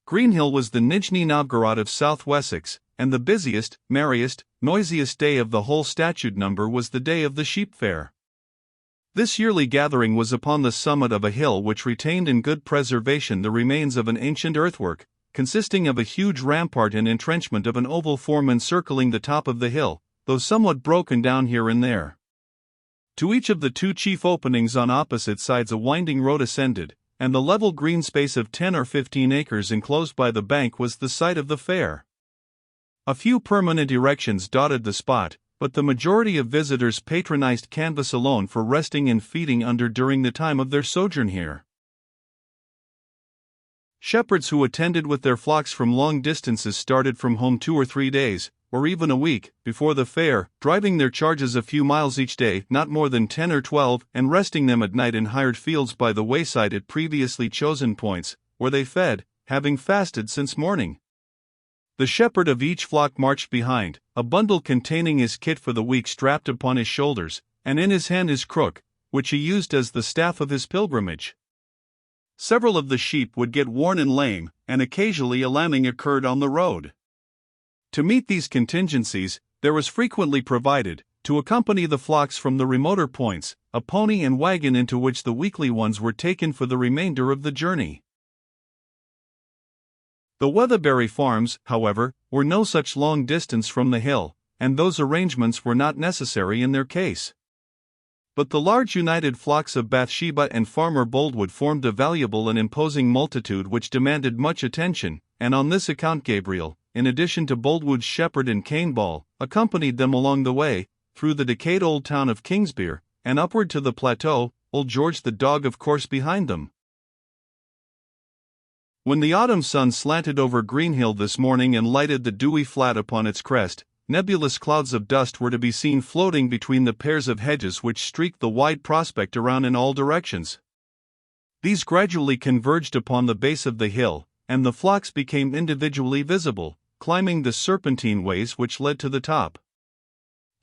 Greenhill was the Nijni Novgorod of South Wessex, and the busiest, merriest, noisiest day of the whole statute number was the day of the sheep fair. This yearly gathering was upon the summit of a hill which retained in good preservation the remains of an ancient earthwork, consisting of a huge rampart and entrenchment of an oval form encircling the top of the hill, though somewhat broken down here and there. To each of the two chief openings on opposite sides a winding road ascended, and the level green space of 10 or 15 acres enclosed by the bank was the site of the fair. A few permanent erections dotted the spot, but the majority of visitors patronized canvas alone for resting and feeding under during the time of their sojourn here. Shepherds who attended with their flocks from long distances started from home 2 or 3 days, or even a week, before the fair, driving their charges a few miles each day, not more than 10 or 12, and resting them at night in hired fields by the wayside at previously chosen points, where they fed, having fasted since morning. The shepherd of each flock marched behind, a bundle containing his kit for the week strapped upon his shoulders, and in his hand his crook, which he used as the staff of his pilgrimage. Several of the sheep would get worn and lame, and occasionally a lambing occurred on the road. To meet these contingencies, there was frequently provided, to accompany the flocks from the remoter points, a pony and wagon into which the weakly ones were taken for the remainder of the journey. The Weatherbury farms, however, were no such long distance from the hill, and those arrangements were not necessary in their case. But the large united flocks of Bathsheba and Farmer Boldwood formed a valuable and imposing multitude which demanded much attention, and on this account Gabriel, in addition to Boldwood's shepherd and cane ball, accompanied them along the way, through the decayed old town of Kingsbere, and upward to the plateau, old George the dog of course behind them. When the autumn sun slanted over Greenhill this morning and lighted the dewy flat upon its crest, nebulous clouds of dust were to be seen floating between the pairs of hedges which streaked the wide prospect around in all directions. These gradually converged upon the base of the hill, and the flocks became individually visible, climbing the serpentine ways which led to the top.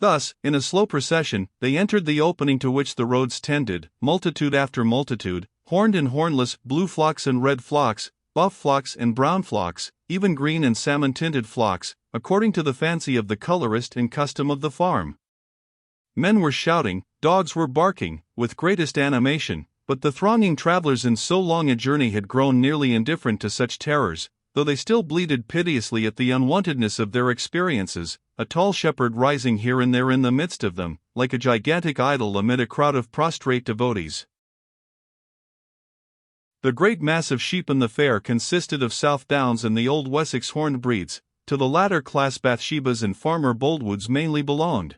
Thus, in a slow procession, they entered the opening to which the roads tended, multitude after multitude, horned and hornless, blue flocks and red flocks, buff flocks and brown flocks, even green and salmon-tinted flocks, according to the fancy of the colorist and custom of the farm. Men were shouting, dogs were barking, with greatest animation, but the thronging travelers in so long a journey had grown nearly indifferent to such terrors, though they still bleated piteously at the unwontedness of their experiences, a tall shepherd rising here and there in the midst of them, like a gigantic idol amid a crowd of prostrate devotees. The great mass of sheep in the fair consisted of South Downs and the old Wessex horned breeds, to the latter class Bathsheba's and Farmer Boldwood's mainly belonged.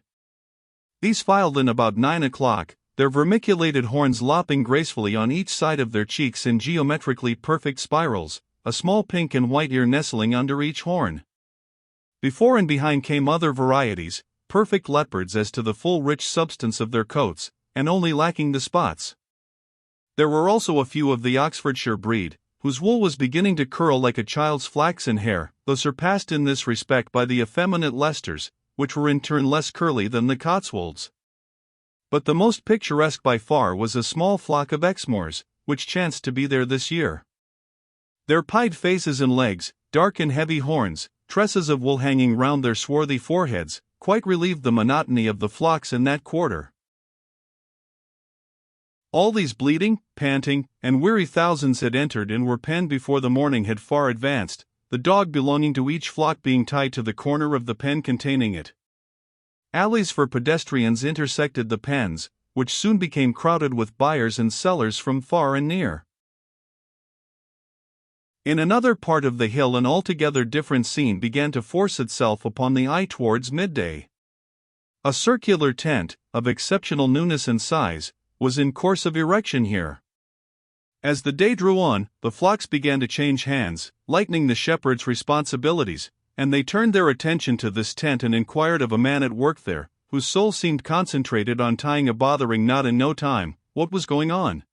These filed in about 9 o'clock, their vermiculated horns lopping gracefully on each side of their cheeks in geometrically perfect spirals, a small pink and white ear nestling under each horn. Before and behind came other varieties, perfect leopards as to the full rich substance of their coats, and only lacking the spots. There were also a few of the Oxfordshire breed, whose wool was beginning to curl like a child's flaxen hair, though surpassed in this respect by the effeminate Leicesters, which were in turn less curly than the Cotswolds. But the most picturesque by far was a small flock of Exmoors, which chanced to be there this year. Their pied faces and legs, dark and heavy horns, tresses of wool hanging round their swarthy foreheads, quite relieved the monotony of the flocks in that quarter. All these bleating, panting, and weary thousands had entered and were penned before the morning had far advanced, the dog belonging to each flock being tied to the corner of the pen containing it. Alleys for pedestrians intersected the pens, which soon became crowded with buyers and sellers from far and near. In another part of the hill an altogether different scene began to force itself upon the eye towards midday. A circular tent, of exceptional newness and size, was in course of erection here. As the day drew on, the flocks began to change hands, lightening the shepherd's responsibilities, and they turned their attention to this tent and inquired of a man at work there, whose soul seemed concentrated on tying a bothering knot in no time, what was going on.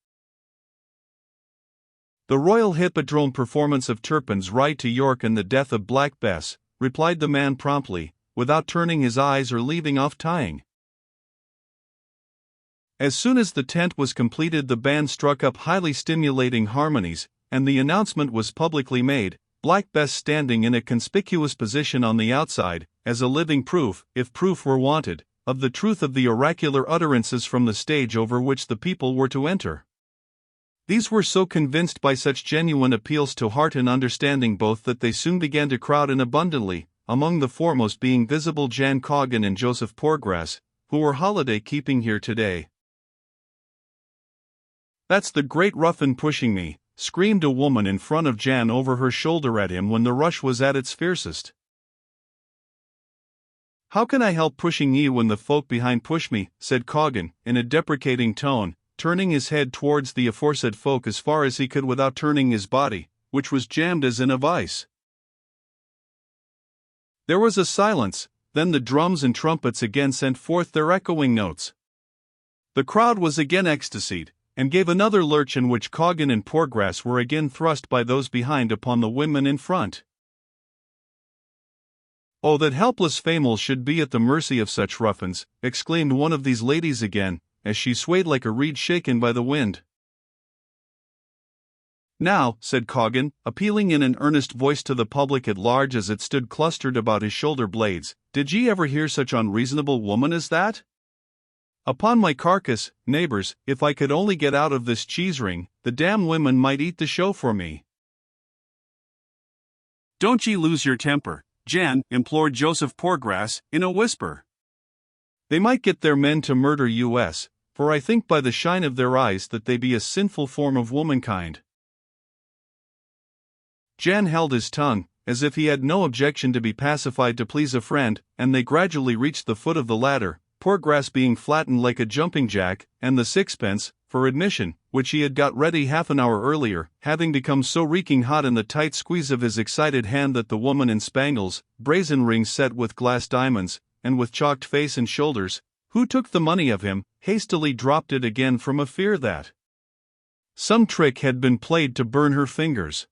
"The Royal Hippodrome performance of Turpin's ride to York and the death of Black Bess," replied the man promptly, without turning his eyes or leaving off tying. As soon as the tent was completed the band struck up highly stimulating harmonies, and the announcement was publicly made, Black Bess standing in a conspicuous position on the outside, as a living proof, if proof were wanted, of the truth of the oracular utterances from the stage over which the people were to enter. These were so convinced by such genuine appeals to heart and understanding both that they soon began to crowd in abundantly, among the foremost being visible Jan Coggan and Joseph Poorgrass, who were holiday-keeping here today. "That's the great ruffian pushing me," screamed a woman in front of Jan over her shoulder at him when the rush was at its fiercest. "How can I help pushing ye when the folk behind push me?" said Coggan, in a deprecating tone, turning his head towards the aforesaid folk as far as he could without turning his body, which was jammed as in a vice. There was a silence, then the drums and trumpets again sent forth their echoing notes. The crowd was again ecstasied, and gave another lurch in which Coggan and Poorgrass were again thrust by those behind upon the women in front. "Oh, that helpless Famel should be at the mercy of such ruffians," exclaimed one of these ladies again, as she swayed like a reed shaken by the wind. "Now," said Coggan, appealing in an earnest voice to the public at large as it stood clustered about his shoulder blades, "did ye ever hear such unreasonable woman as that? Upon my carcass, neighbors, if I could only get out of this cheese ring, the damn women might eat the show for me." "Don't ye lose your temper, Jan," implored Joseph Poorgrass, in a whisper. "They might get their men to murder us, for I think by the shine of their eyes that they be a sinful form of womankind." Jan held his tongue, as if he had no objection to be pacified to please a friend, and they gradually reached the foot of the ladder, Poorgrass being flattened like a jumping jack, and the sixpence, for admission, which he had got ready half an hour earlier, having become so reeking hot in the tight squeeze of his excited hand that the woman in spangles, brazen rings set with glass diamonds, and with chalked face and shoulders, who took the money of him, hastily dropped it again from a fear that some trick had been played to burn her fingers.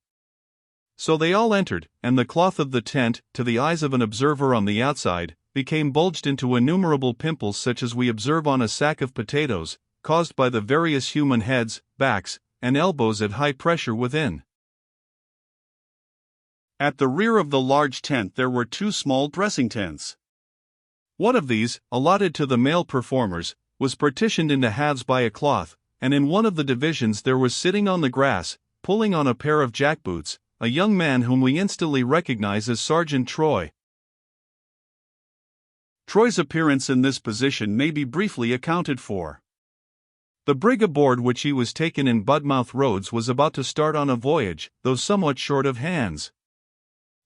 So they all entered, and the cloth of the tent, to the eyes of an observer on the outside, became bulged into innumerable pimples such as we observe on a sack of potatoes, caused by the various human heads, backs, and elbows at high pressure within. At the rear of the large tent there were two small dressing tents. One of these, allotted to the male performers, was partitioned into halves by a cloth, and in one of the divisions there was sitting on the grass, pulling on a pair of jackboots, a young man whom we instantly recognize as Sergeant Troy. Troy's appearance in this position may be briefly accounted for. The brig aboard which he was taken in Budmouth Roads was about to start on a voyage, though somewhat short of hands.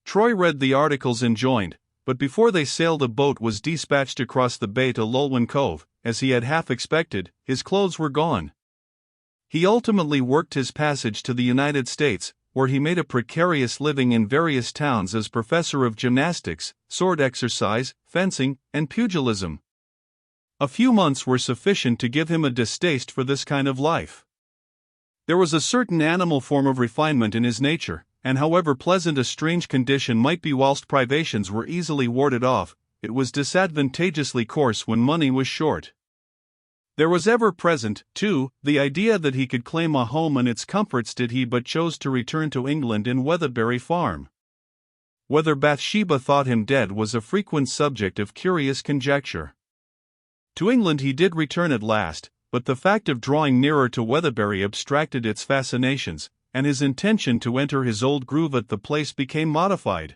Troy read the articles enjoined, but before they sailed a boat was dispatched across the bay to Lulwyn Cove. As he had half expected, his clothes were gone. He ultimately worked his passage to the United States, where he made a precarious living in various towns as professor of gymnastics, sword exercise, fencing, and pugilism. A few months were sufficient to give him a distaste for this kind of life. There was a certain animal form of refinement in his nature, and however pleasant a strange condition might be whilst privations were easily warded off, it was disadvantageously coarse when money was short. There was ever present, too, the idea that he could claim a home and its comforts did he but chose to return to England in Weatherbury Farm. Whether Bathsheba thought him dead was a frequent subject of curious conjecture. To England he did return at last, but the fact of drawing nearer to Weatherbury abstracted its fascinations, and his intention to enter his old groove at the place became modified.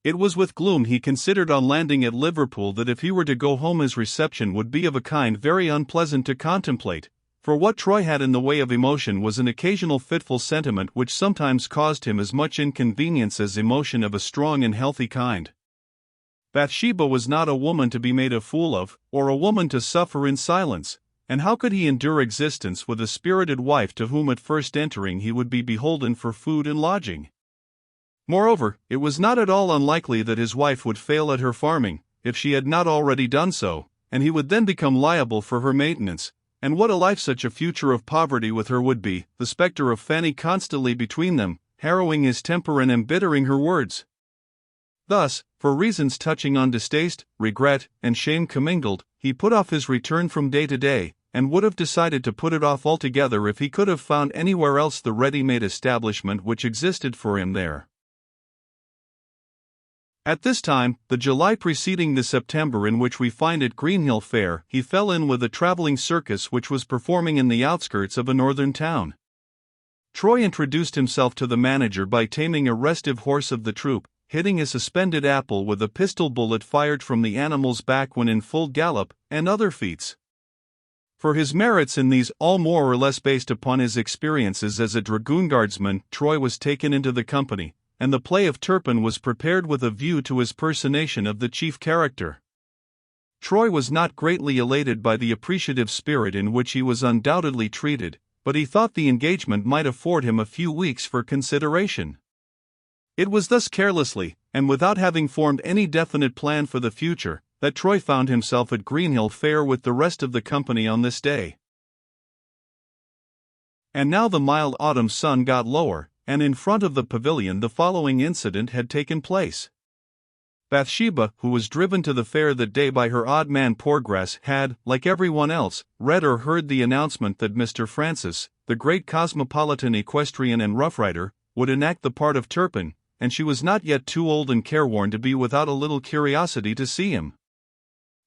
It was with gloom he considered on landing at Liverpool that if he were to go home his reception would be of a kind very unpleasant to contemplate, for what Troy had in the way of emotion was an occasional fitful sentiment which sometimes caused him as much inconvenience as emotion of a strong and healthy kind. Bathsheba was not a woman to be made a fool of, or a woman to suffer in silence, and how could he endure existence with a spirited wife to whom at first entering he would be beholden for food and lodging? Moreover, it was not at all unlikely that his wife would fail at her farming, if she had not already done so, and he would then become liable for her maintenance, and what a life such a future of poverty with her would be, the spectre of Fanny constantly between them, harrowing his temper and embittering her words. Thus, for reasons touching on distaste, regret, and shame commingled, he put off his return from day to day, and would have decided to put it off altogether if he could have found anywhere else the ready-made establishment which existed for him there. At this time, the July preceding the September in which we find at Greenhill Fair, he fell in with a traveling circus which was performing in the outskirts of a northern town. Troy introduced himself to the manager by taming a restive horse of the troupe, hitting a suspended apple with a pistol bullet fired from the animal's back when in full gallop, and other feats. For his merits in these, all more or less based upon his experiences as a dragoon guardsman, Troy was taken into the company, and the play of Turpin was prepared with a view to his personation of the chief character. Troy was not greatly elated by the appreciative spirit in which he was undoubtedly treated, but he thought the engagement might afford him a few weeks for consideration. It was thus carelessly, and without having formed any definite plan for the future, that Troy found himself at Greenhill Fair with the rest of the company on this day. And now the mild autumn sun got lower, and in front of the pavilion the following incident had taken place. Bathsheba, who was driven to the fair that day by her odd man Poorgrass, had, like everyone else, read or heard the announcement that Mr. Francis, the great cosmopolitan equestrian and rough-rider, would enact the part of Turpin, and she was not yet too old and careworn to be without a little curiosity to see him.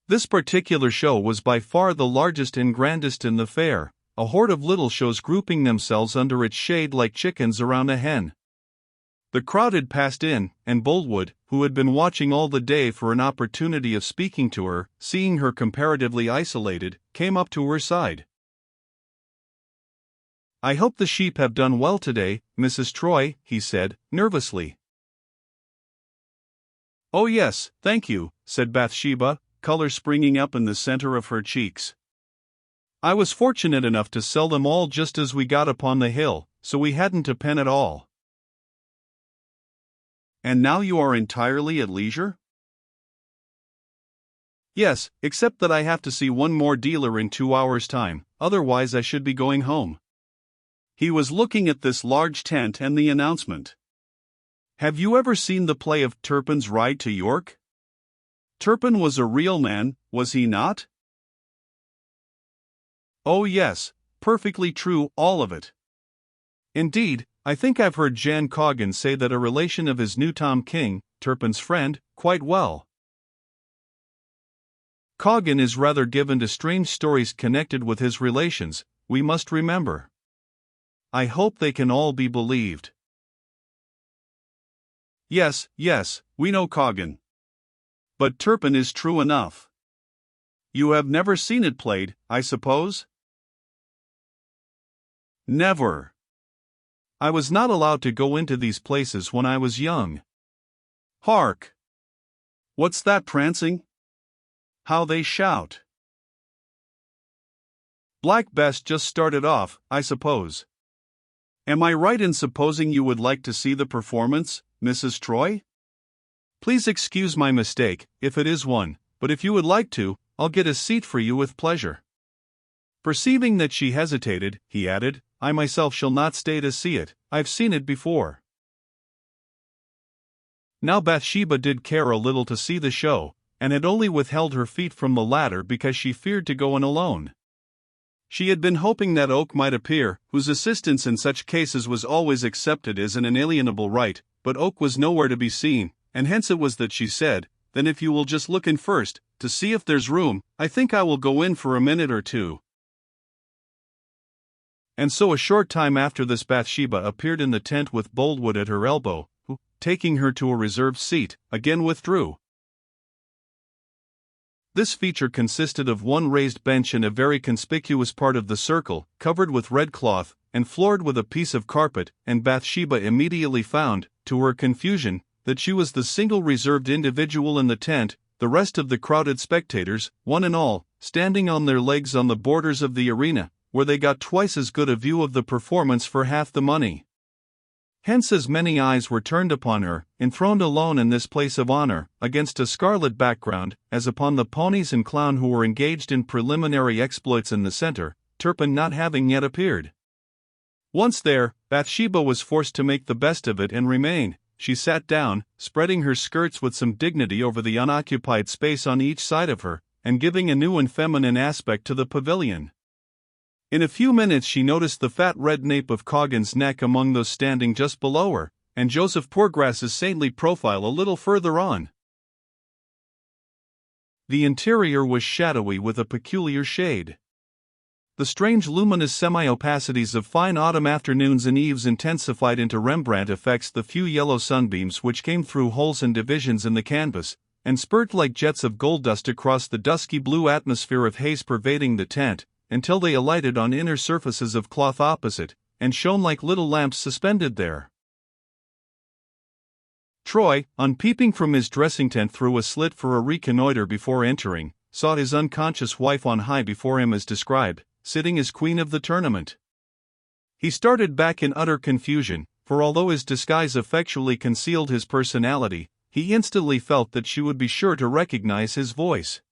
This particular show was by far the largest and grandest in the fair, a horde of little shows grouping themselves under its shade like chickens around a hen. The crowd had passed in, and Boldwood, who had been watching all the day for an opportunity of speaking to her, seeing her comparatively isolated, came up to her side. "I hope the sheep have done well today, Mrs. Troy," he said, nervously. "Oh yes, thank you," said Bathsheba, color springing up in the center of her cheeks. "I was fortunate enough to sell them all just as we got upon the hill, so we hadn't a pen at all." "And now you are entirely at leisure?" "Yes, except that I have to see one more dealer in 2 hours' time, otherwise I should be going home." He was looking at this large tent and the announcement. "Have you ever seen the play of Turpin's Ride to York? Turpin was a real man, was he not?" "Oh yes, perfectly true, all of it. Indeed, I think I've heard Jan Coggan say that a relation of his knew Tom King, Turpin's friend, quite well. Coggan is rather given to strange stories connected with his relations, we must remember. I hope they can all be believed." Yes, we know Coggan. But Turpin is true enough. You have never seen it played, I suppose?" "Never. I was not allowed to go into these places when I was young." "Hark! What's that prancing? How they shout!" "Black Bess just started off, I suppose. Am I right in supposing you would like to see the performance, Mrs. Troy? Please excuse my mistake, if it is one, but if you would like to, I'll get a seat for you with pleasure." Perceiving that she hesitated, he added, "I myself shall not stay to see it, I've seen it before." Now Bathsheba did care a little to see the show, and had only withheld her feet from the ladder because she feared to go in alone. She had been hoping that Oak might appear, whose assistance in such cases was always accepted as an inalienable right, but Oak was nowhere to be seen, and hence it was that she said, "Then if you will just look in first, to see if there's room, I think I will go in for a minute or two." And so a short time after this Bathsheba appeared in the tent with Boldwood at her elbow, who, taking her to a reserved seat, again withdrew. This feature consisted of one raised bench in a very conspicuous part of the circle, covered with red cloth, and floored with a piece of carpet, and Bathsheba immediately found, to her confusion, that she was the single reserved individual in the tent, the rest of the crowded spectators, one and all, standing on their legs on the borders of the arena, where they got twice as good a view of the performance for half the money. Hence as many eyes were turned upon her, enthroned alone in this place of honor, against a scarlet background, as upon the ponies and clown who were engaged in preliminary exploits in the center, Turpin not having yet appeared. Once there, Bathsheba was forced to make the best of it and remain. She sat down, spreading her skirts with some dignity over the unoccupied space on each side of her, and giving a new and feminine aspect to the pavilion. In a few minutes she noticed the fat red nape of Coggan's neck among those standing just below her, and Joseph Poorgrass's saintly profile a little further on. The interior was shadowy with a peculiar shade. The strange luminous semi-opacities of fine autumn afternoons and eves intensified into Rembrandt effects the few yellow sunbeams which came through holes and divisions in the canvas, and spurt like jets of gold dust across the dusky blue atmosphere of haze pervading the tent, until they alighted on inner surfaces of cloth opposite, and shone like little lamps suspended there. Troy, on peeping from his dressing tent through a slit for a reconnoiter before entering, saw his unconscious wife on high before him as described, sitting as queen of the tournament. He started back in utter confusion, for although his disguise effectually concealed his personality, he instantly felt that she would be sure to recognize his voice.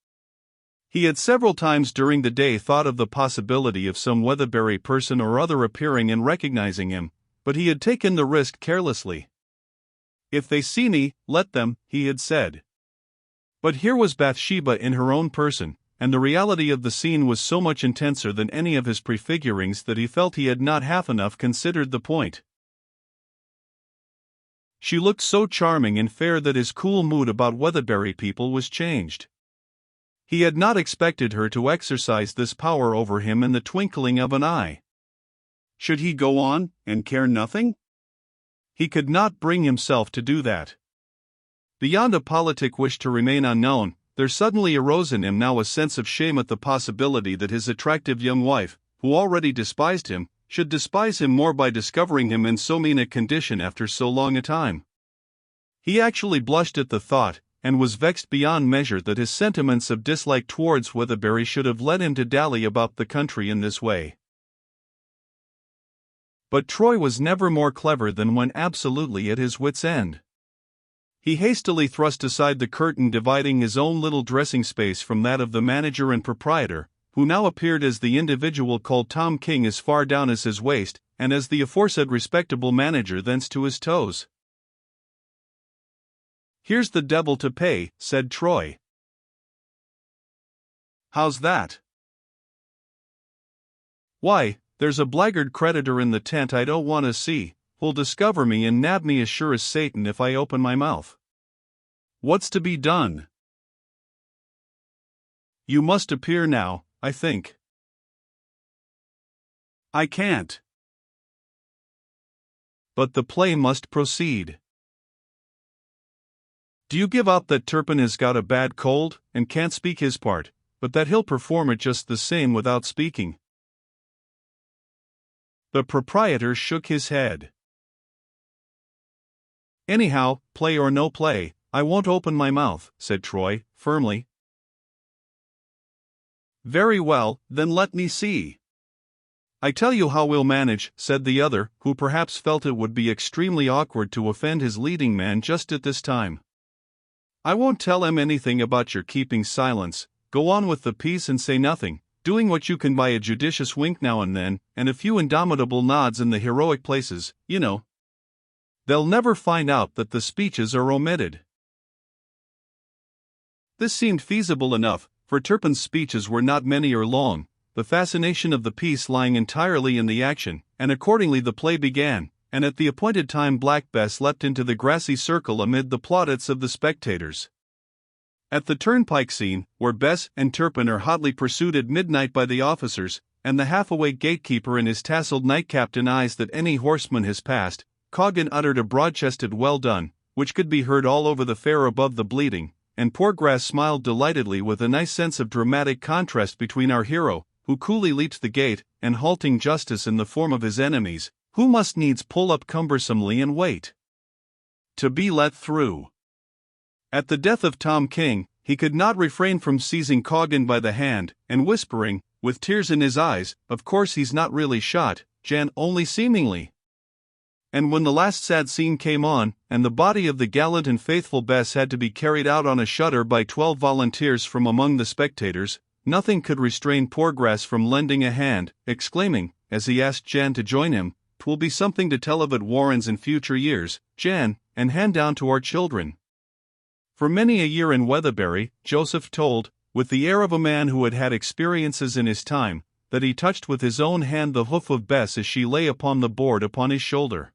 He had several times during the day thought of the possibility of some Weatherbury person or other appearing and recognizing him, but he had taken the risk carelessly. "If they see me, let them," he had said. But here was Bathsheba in her own person, and the reality of the scene was so much intenser than any of his prefigurings that he felt he had not half enough considered the point. She looked so charming and fair that his cool mood about Weatherbury people was changed. He had not expected her to exercise this power over him in the twinkling of an eye. Should he go on, and care nothing? He could not bring himself to do that. Beyond a politic wish to remain unknown, there suddenly arose in him now a sense of shame at the possibility that his attractive young wife, who already despised him, should despise him more by discovering him in so mean a condition after so long a time. He actually blushed at the thought, and was vexed beyond measure that his sentiments of dislike towards Weatherbury should have led him to dally about the country in this way. But Troy was never more clever than when absolutely at his wits' end. He hastily thrust aside the curtain dividing his own little dressing space from that of the manager and proprietor, who now appeared as the individual called Tom King as far down as his waist, and as the aforesaid respectable manager thence to his toes. "Here's the devil to pay," said Troy. "How's that?" "Why, there's a blackguard creditor in the tent I don't want to see, who'll discover me and nab me as sure as Satan if I open my mouth. What's to be done?" "You must appear now, I think." "I can't." "But the play must proceed." "Do you give out that Turpin has got a bad cold, and can't speak his part, but that he'll perform it just the same without speaking?" The proprietor shook his head. "Anyhow, play or no play, I won't open my mouth," said Troy, firmly. "Very well, then let me see." "I tell you how we'll manage," said the other, who perhaps felt it would be extremely awkward to offend his leading man just at this time. "I won't tell him anything about your keeping silence, go on with the piece and say nothing, doing what you can by a judicious wink now and then, and a few indomitable nods in the heroic places, you know. They'll never find out that the speeches are omitted." This seemed feasible enough, for Turpin's speeches were not many or long, the fascination of the piece lying entirely in the action, and accordingly the play began, and at the appointed time Black Bess leapt into the grassy circle amid the plaudits of the spectators. At the turnpike scene, where Bess and Turpin are hotly pursued at midnight by the officers, and the half-awake gatekeeper in his tasseled nightcap denies that any horseman has passed, Coggan uttered a broad-chested "well done," which could be heard all over the fair above the bleeding, and Poorgrass smiled delightedly with a nice sense of dramatic contrast between our hero, who coolly leaps the gate, and halting justice in the form of his enemies, who must needs pull up cumbersomely and wait to be let through. At the death of Tom King, he could not refrain from seizing Coggan by the hand, and whispering, with tears in his eyes, "Of course he's not really shot, Jan, only seemingly." And when the last sad scene came on, and the body of the gallant and faithful Bess had to be carried out on a shutter by 12 volunteers from among the spectators, nothing could restrain Poorgrass from lending a hand, exclaiming, as he asked Jan to join him, "'Twill be something to tell of at Warren's in future years, Jan, and hand down to our children." For many a year in Weatherbury, Joseph told, with the air of a man who had had experiences in his time, that he touched with his own hand the hoof of Bess as she lay upon the board upon his shoulder.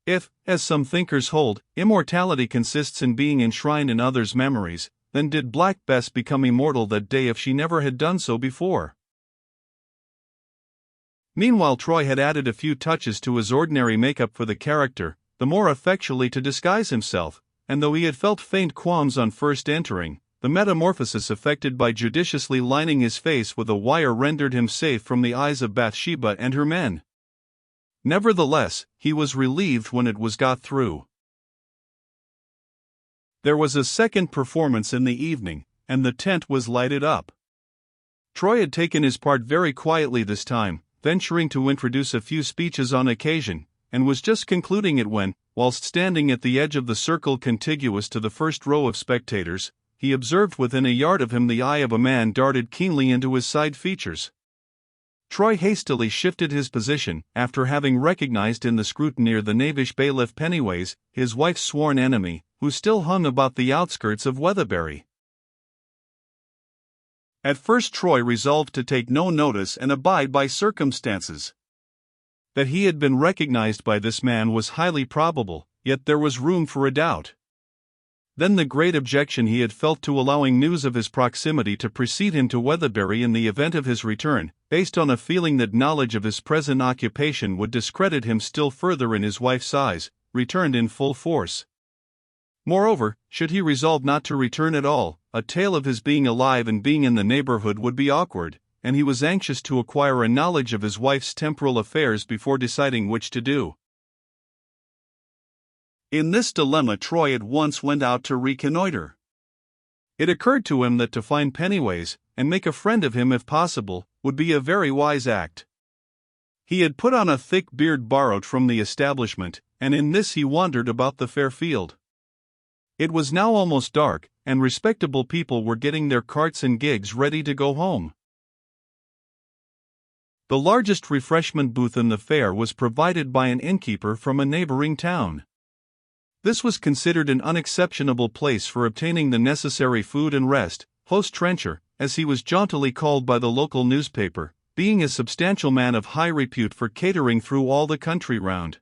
If, as some thinkers hold, immortality consists in being enshrined in others' memories, then did Black Bess become immortal that day if she never had done so before? Meanwhile, Troy had added a few touches to his ordinary makeup for the character, the more effectually to disguise himself, and though he had felt faint qualms on first entering, the metamorphosis effected by judiciously lining his face with a wire rendered him safe from the eyes of Bathsheba and her men. Nevertheless, he was relieved when it was got through. There was a second performance in the evening, and the tent was lighted up. Troy had taken his part very quietly this time, venturing to introduce a few speeches on occasion, and was just concluding it when, whilst standing at the edge of the circle contiguous to the first row of spectators, he observed within a yard of him the eye of a man darted keenly into his side features. Troy hastily shifted his position, after having recognized in the scrutineer the knavish bailiff Pennyways, his wife's sworn enemy, who still hung about the outskirts of Weatherbury. At first Troy resolved to take no notice and abide by circumstances. That he had been recognized by this man was highly probable, yet there was room for a doubt. Then the great objection he had felt to allowing news of his proximity to precede him to Weatherbury in the event of his return, based on a feeling that knowledge of his present occupation would discredit him still further in his wife's eyes, returned in full force. Moreover, should he resolve not to return at all, a tale of his being alive and being in the neighborhood would be awkward, and he was anxious to acquire a knowledge of his wife's temporal affairs before deciding which to do. In this dilemma, Troy at once went out to reconnoiter. It occurred to him that to find Pennyways, and make a friend of him if possible, would be a very wise act. He had put on a thick beard borrowed from the establishment, and in this he wandered about the fair field. It was now almost dark, and respectable people were getting their carts and gigs ready to go home. The largest refreshment booth in the fair was provided by an innkeeper from a neighboring town. This was considered an unexceptionable place for obtaining the necessary food and rest, host Trencher, as he was jauntily called by the local newspaper, being a substantial man of high repute for catering through all the country round.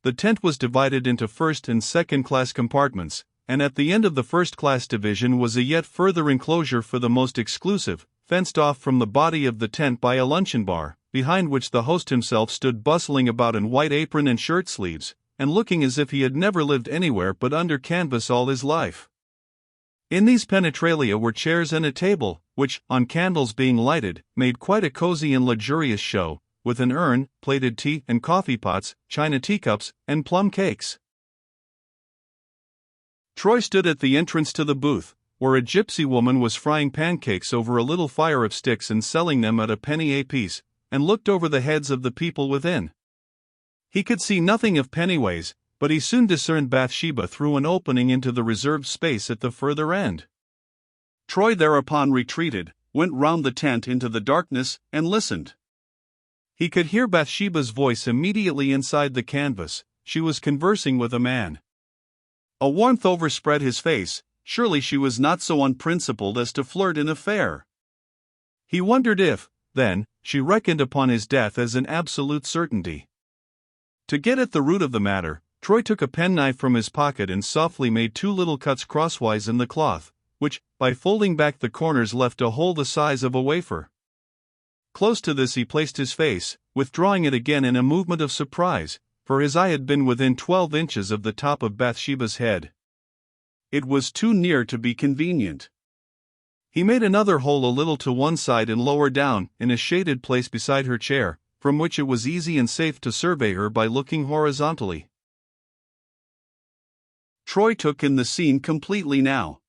The tent was divided into first and second class compartments, and at the end of the first class division was a yet further enclosure for the most exclusive, fenced off from the body of the tent by a luncheon bar, behind which the host himself stood bustling about in white apron and shirt sleeves, and looking as if he had never lived anywhere but under canvas all his life. In these penetralia were chairs and a table, which, on candles being lighted, made quite a cozy and luxurious show, with an urn, plated tea and coffee pots, china teacups, and plum cakes. Troy stood at the entrance to the booth, where a gypsy woman was frying pancakes over a little fire of sticks and selling them at a penny apiece, and looked over the heads of the people within. He could see nothing of Pennyways, but he soon discerned Bathsheba through an opening into the reserved space at the further end. Troy thereupon retreated, went round the tent into the darkness, and listened. He could hear Bathsheba's voice immediately inside the canvas. She was conversing with a man. A warmth overspread his face. Surely she was not so unprincipled as to flirt in a fair. He wondered if, then, she reckoned upon his death as an absolute certainty. To get at the root of the matter, Troy took a penknife from his pocket and softly made 2 little cuts crosswise in the cloth, which, by folding back the corners, left a hole the size of a wafer. Close to this he placed his face, withdrawing it again in a movement of surprise, for his eye had been within 12 inches of the top of Bathsheba's head. It was too near to be convenient. He made another hole a little to one side and lower down, in a shaded place beside her chair, from which it was easy and safe to survey her by looking horizontally. Troy took in the scene completely now.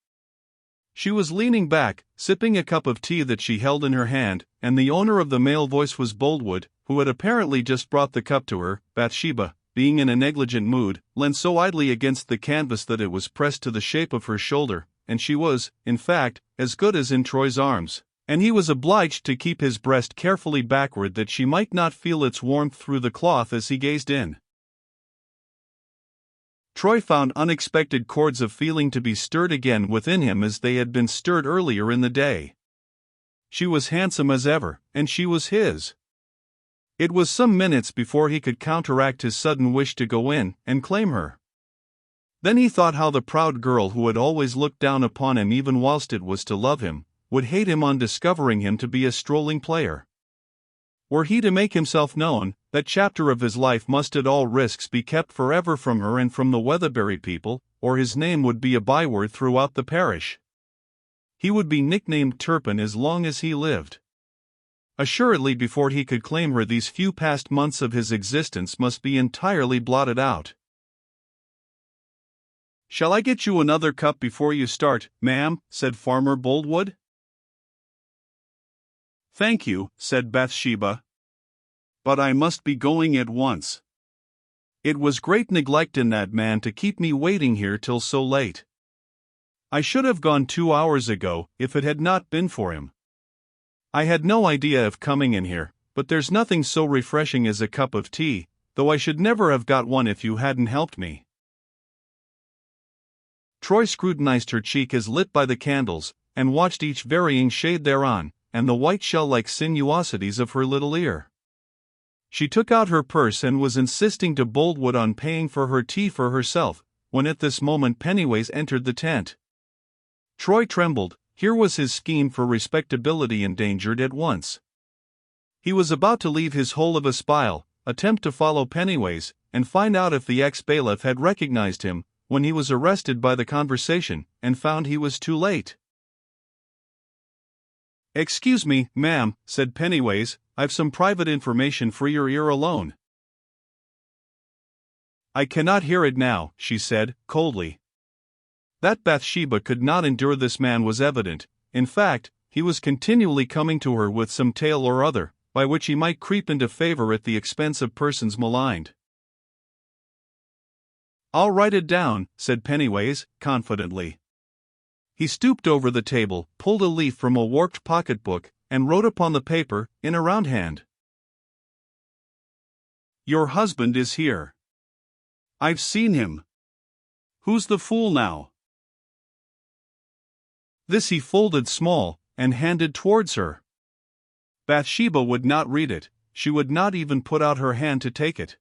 She was leaning back, sipping a cup of tea that she held in her hand, and the owner of the male voice was Boldwood, who had apparently just brought the cup to her. Bathsheba, being in a negligent mood, leant so idly against the canvas that it was pressed to the shape of her shoulder, and she was, in fact, as good as in Troy's arms, and he was obliged to keep his breast carefully backward that she might not feel its warmth through the cloth as he gazed in. Troy found unexpected chords of feeling to be stirred again within him as they had been stirred earlier in the day. She was handsome as ever, and she was his. It was some minutes before he could counteract his sudden wish to go in and claim her. Then he thought how the proud girl who had always looked down upon him even whilst it was to love him, would hate him on discovering him to be a strolling player. Were he to make himself known, that chapter of his life must at all risks be kept forever from her and from the Weatherbury people, or his name would be a byword throughout the parish. He would be nicknamed Turpin as long as he lived. Assuredly before he could claim her these few past months of his existence must be entirely blotted out. "Shall I get you another cup before you start, ma'am?" said Farmer Boldwood. "Thank you," said Bathsheba. "But I must be going at once. It was great neglect in that man to keep me waiting here till so late. I should have gone 2 hours ago, if it had not been for him. I had no idea of coming in here, but there's nothing so refreshing as a cup of tea, though I should never have got one if you hadn't helped me." Troy scrutinized her cheek as lit by the candles, and watched each varying shade thereon, and the white shell-like sinuosities of her little ear. She took out her purse and was insisting to Boldwood on paying for her tea for herself, when at this moment Pennyways entered the tent. Troy trembled. Here was his scheme for respectability endangered at once. He was about to leave his hole of espial, attempt to follow Pennyways, and find out if the ex-bailiff had recognized him, when he was arrested by the conversation, and found he was too late. "Excuse me, ma'am," said Pennyways, "I've some private information for your ear alone." "I cannot hear it now," she said, coldly. That Bathsheba could not endure this man was evident. In fact, he was continually coming to her with some tale or other, by which he might creep into favor at the expense of persons maligned. "I'll write it down," said Pennyways, confidently. He stooped over the table, pulled a leaf from a warped pocketbook, and wrote upon the paper, in a round hand. "Your husband is here. I've seen him. Who's the fool now?" This he folded small, and handed towards her. Bathsheba would not read it, she would not even put out her hand to take it.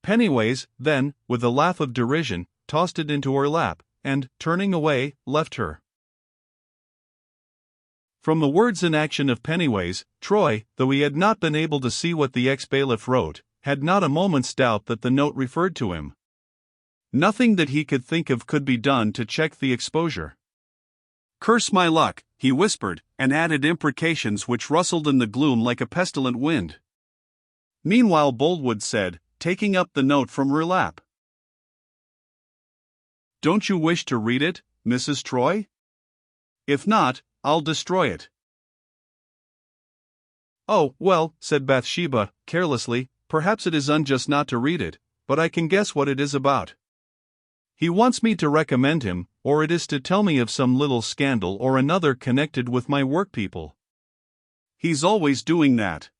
Pennyways, then, with a laugh of derision, tossed it into her lap, and, turning away, left her. From the words and action of Pennyways, Troy, though he had not been able to see what the ex-bailiff wrote, had not a moment's doubt that the note referred to him. Nothing that he could think of could be done to check the exposure. "Curse my luck," he whispered, and added imprecations which rustled in the gloom like a pestilent wind. Meanwhile Boldwood said, taking up the note from her lap, "Don't you wish to read it, Mrs. Troy? If not, I'll destroy it." "Oh, well," said Bathsheba, carelessly, "perhaps it is unjust not to read it, but I can guess what it is about. He wants me to recommend him, or it is to tell me of some little scandal or another connected with my workpeople. He's always doing that."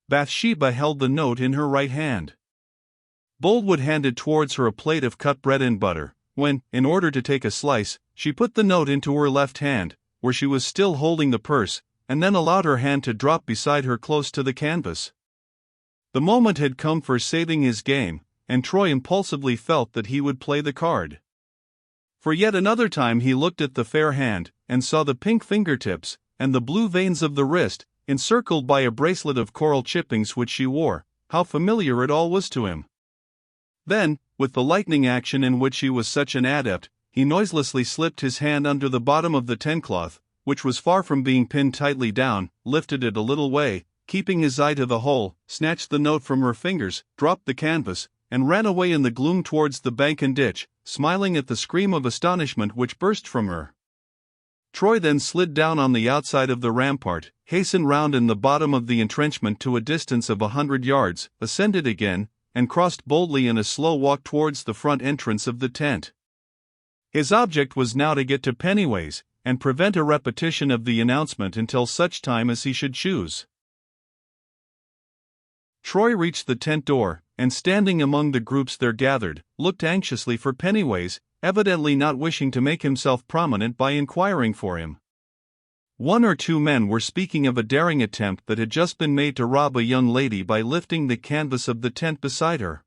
Bathsheba held the note in her right hand. Boldwood handed towards her a plate of cut bread and butter, when, in order to take a slice, she put the note into her left hand, where she was still holding the purse, and then allowed her hand to drop beside her close to the canvas. The moment had come for saving his game, and Troy impulsively felt that he would play the card. For yet another time he looked at the fair hand, and saw the pink fingertips, and the blue veins of the wrist, encircled by a bracelet of coral chippings which she wore. How familiar it all was to him. Then, with the lightning action in which he was such an adept, he noiselessly slipped his hand under the bottom of the tent-cloth, which was far from being pinned tightly down, lifted it a little way, keeping his eye to the hole, snatched the note from her fingers, dropped the canvas, and ran away in the gloom towards the bank and ditch, smiling at the scream of astonishment which burst from her. Troy then slid down on the outside of the rampart, hastened round in the bottom of the entrenchment to a distance of 100 yards, ascended again, and crossed boldly in a slow walk towards the front entrance of the tent. His object was now to get to Pennyways, and prevent a repetition of the announcement until such time as he should choose. Troy reached the tent door, and standing among the groups there gathered, looked anxiously for Pennyways, evidently not wishing to make himself prominent by inquiring for him. One or two men were speaking of a daring attempt that had just been made to rob a young lady by lifting the canvas of the tent beside her.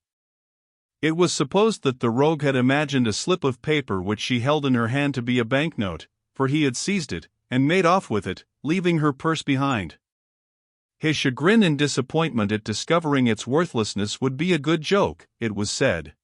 It was supposed that the rogue had imagined a slip of paper which she held in her hand to be a banknote, for he had seized it, and made off with it, leaving her purse behind. His chagrin and disappointment at discovering its worthlessness would be a good joke, it was said.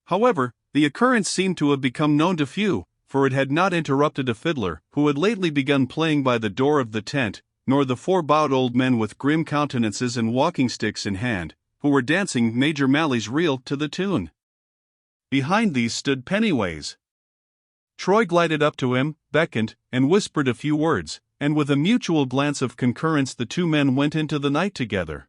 However, the occurrence seemed to have become known to few, for it had not interrupted a fiddler, who had lately begun playing by the door of the tent, nor the four bowed old men with grim countenances and walking sticks in hand, who were dancing Major Malley's reel to the tune. Behind these stood Pennyways. Troy glided up to him, beckoned, and whispered a few words, and with a mutual glance of concurrence the two men went into the night together.